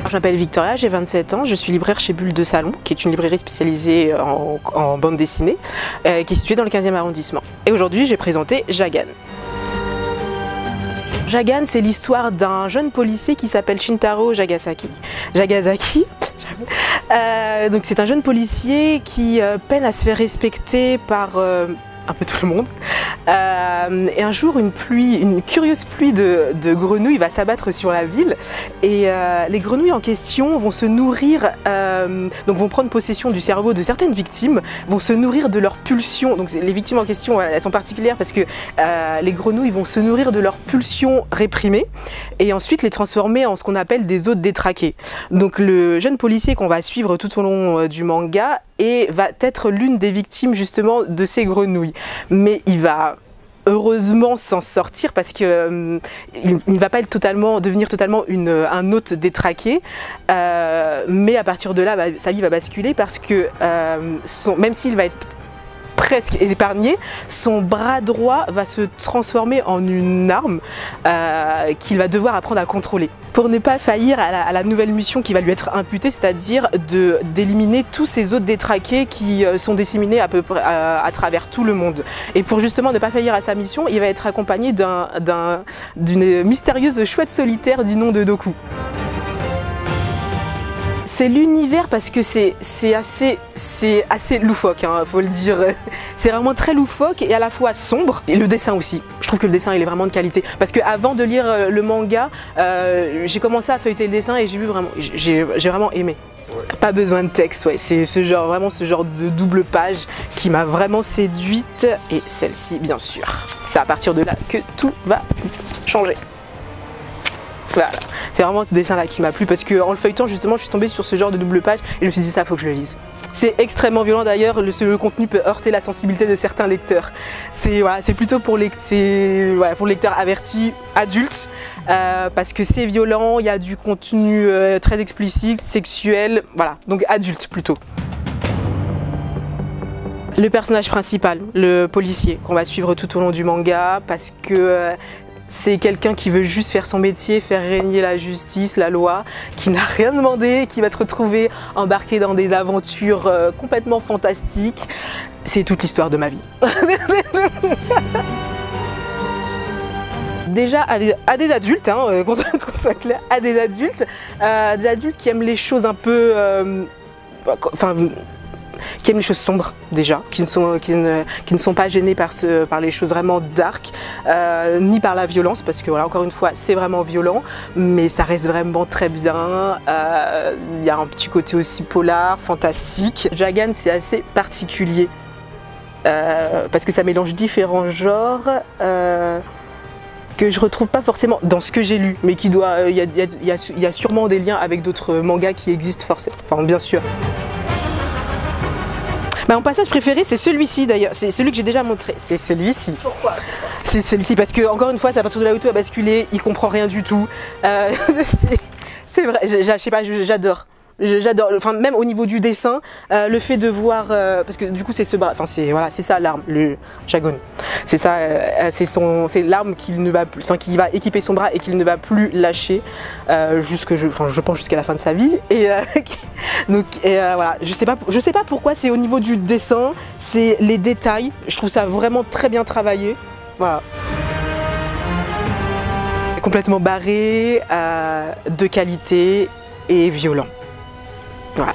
Je m'appelle Victoria, j'ai 27 ans, je suis libraire chez Bulle de Salon, qui est une librairie spécialisée en bande dessinée, qui est située dans le 15e arrondissement. Et aujourd'hui, j'ai présenté Jagan. Jagan, c'est l'histoire d'un jeune policier qui s'appelle Shintaro Jagasaki. Donc c'est un jeune policier qui peine à se faire respecter par un peu tout le monde. Et un jour, une curieuse pluie de grenouilles va s'abattre sur la ville. Et les grenouilles en question vont se nourrir, donc vont prendre possession du cerveau de certaines victimes, vont se nourrir de leurs pulsions. Donc les victimes en question, elles sont particulières parce que les grenouilles vont se nourrir de leurs pulsions réprimées et ensuite les transformer en ce qu'on appelle des hôtes détraqués. Donc le jeune policier qu'on va suivre tout au long du manga va être l'une des victimes justement de ces grenouilles. Mais il va heureusement s'en sortir parce qu'il ne va pas devenir totalement un hôte détraqué, mais à partir de là, sa vie va basculer parce que même s'il va être presque épargné, son bras droit va se transformer en une arme qu'il va devoir apprendre à contrôler pour ne pas faillir à la nouvelle mission qui va lui être imputée, c'est-à-dire d'éliminer tous ces hôtes détraqués qui sont disséminés à travers tout le monde. Et pour justement ne pas faillir à sa mission, il va être accompagné d'une mystérieuse chouette solitaire du nom de Doku. C'est l'univers parce que c'est assez loufoque, hein, faut le dire. C'est vraiment très loufoque et à la fois sombre. Et le dessin aussi. Je trouve que le dessin il est vraiment de qualité. Parce que avant de lire le manga, j'ai commencé à feuilleter le dessin et j'ai vraiment aimé. Ouais. Pas besoin de texte, ouais. C'est ce genre de double page qui m'a vraiment séduite. Et celle-ci, bien sûr. C'est à partir de là que tout va changer. Voilà. C'est vraiment ce dessin là qui m'a plu parce qu'en le feuilletant justement je suis tombée sur ce genre de double page et je me suis dit ça faut que je le lise. C'est extrêmement violent d'ailleurs, le contenu peut heurter la sensibilité de certains lecteurs. C'est plutôt pour lecteurs avertis, adultes, parce que c'est violent, il y a du contenu très explicite, sexuel, voilà, donc adulte plutôt. Le personnage principal, le policier qu'on va suivre tout au long du manga parce que c'est quelqu'un qui veut juste faire son métier, faire régner la justice, la loi, qui n'a rien demandé, qui va se retrouver embarqué dans des aventures complètement fantastiques. C'est toute l'histoire de ma vie. Déjà à des adultes, hein, qu'on soit clair, à des adultes qui aiment les choses un peu... qui aiment les choses sombres déjà, qui ne sont pas gênés par les choses vraiment dark, ni par la violence, parce que voilà, encore une fois, c'est vraiment violent, mais ça reste vraiment très bien. Il y a un petit côté aussi polar, fantastique. Jagan, c'est assez particulier, parce que ça mélange différents genres, que je retrouve pas forcément dans ce que j'ai lu, mais qui doit, il y a sûrement des liens avec d'autres mangas qui existent forcément, enfin bien sûr. Mon passage préféré, c'est celui-ci d'ailleurs, c'est celui que j'ai déjà montré, c'est celui-ci. Pourquoi? C'est celui-ci parce que, encore une fois, c'est à partir de là où tout a basculé, il comprend rien du tout. C'est vrai, je sais pas, j'adore. J'adore, enfin même au niveau du dessin, le fait de voir, parce que du coup c'est ce bras, enfin c'est ça l'arme, le Jagan. C'est ça, c'est l'arme qui va équiper son bras et qu'il ne va plus lâcher je pense jusqu'à la fin de sa vie. Et voilà, je sais pas pourquoi, c'est au niveau du dessin, c'est les détails. Je trouve ça vraiment très bien travaillé. Voilà. Complètement barré, de qualité et violent. Voilà.